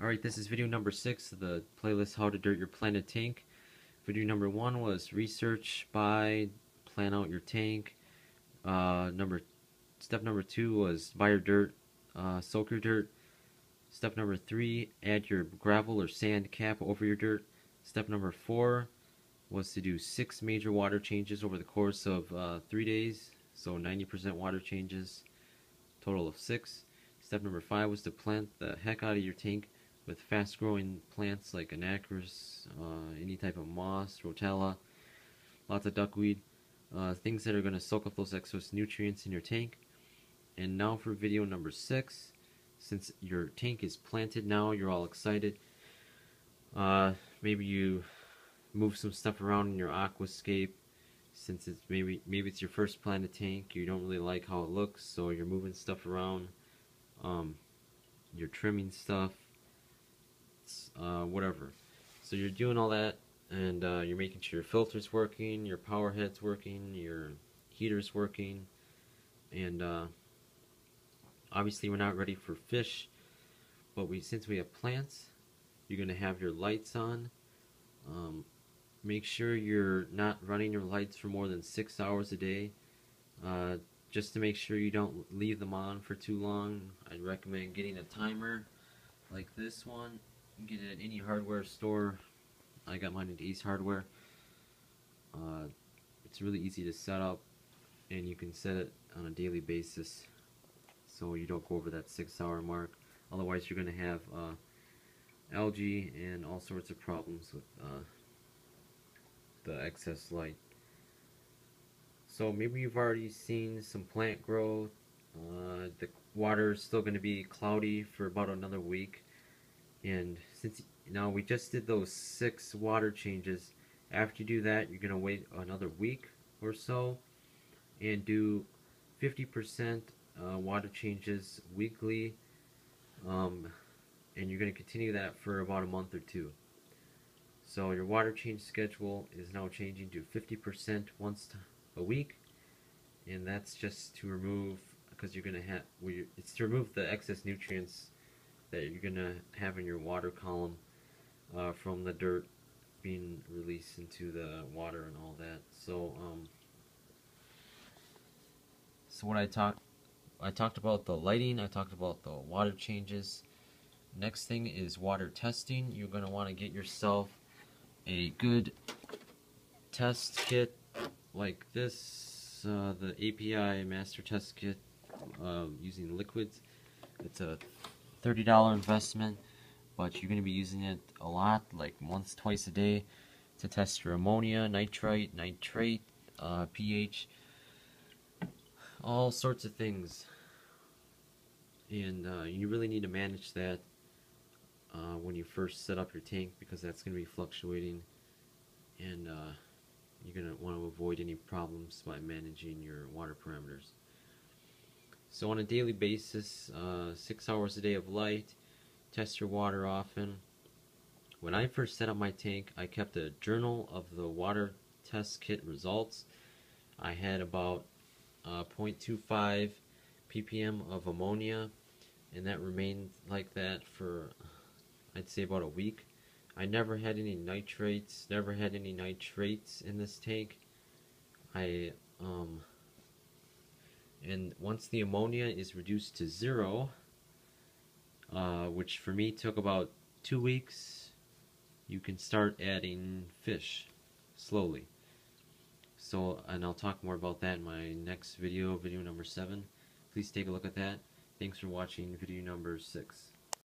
Alright, this is video number 6 of the playlist How to Dirt Your Planted Tank. Video number 1 was research, buy, plan out your tank. Step number 2 was buy your dirt, soak your dirt. Step number 3, add your gravel or sand cap over your dirt. Step number 4 was to do 6 major water changes over the course of 3 days, so 90% water changes, total of 6. Step number 5 was to plant the heck out of your tank with fast-growing plants like anacris, any type of moss, rotella, lots of duckweed, things that are going to soak up those excess nutrients in your tank. And now for video number 6, since your tank is planted now, you're all excited. Maybe you move some stuff around in your aquascape. Since it's maybe it's your first planted tank, you don't really like how it looks, so you're moving stuff around. You're trimming stuff. Whatever. So you're doing all that, and you're making sure your filter's working, your power head's working, your heater's working, and obviously we're not ready for fish, but since we have plants, you're gonna have your lights on. Make sure you're not running your lights for more than 6 hours a day. Just to make sure you don't leave them on for too long, I'd recommend getting a timer like this one. You can get it at any hardware store. I got mine at Ace Hardware. It's really easy to set up, and you can set it on a daily basis so you don't go over that 6-hour mark. Otherwise you're going to have algae and all sorts of problems with the excess light. So maybe you've already seen some plant growth. The water is still going to be cloudy for about another week. And since now we just did those 6 water changes, after you do that, you're going to wait another week or so and do 50% water changes weekly. And you're going to continue that for about a month or 2. So your water change schedule is now changing to 50% once a week, and that's just to remove, because you're going to have, it's to remove the excess nutrients that you're going to have in your water column from the dirt being released into the water and all that. So what I talked about the lighting, I talked about the water changes. Next thing is water testing. You're going to want to get yourself a good test kit like this, the API Master Test Kit using liquids. It's a $30 investment, but you're going to be using it a lot, like once, twice a day, to test your ammonia, nitrite, nitrate, pH, all sorts of things. And you really need to manage that when you first set up your tank, because that's going to be fluctuating, and you're going to want to avoid any problems by managing your water parameters. So on a daily basis, 6 hours a day of light, test your water often. When I first set up my tank, I kept a journal of the water test kit results. I had about 0.25 ppm of ammonia, and that remained like that for, I'd say, about a week. I never had any nitrates, never had any nitrates in this tank. And once the ammonia is reduced to 0, which for me took about 2 weeks, you can start adding fish slowly. So, and I'll talk more about that in my next video, video number 7. Please take a look at that. Thanks for watching video number 6.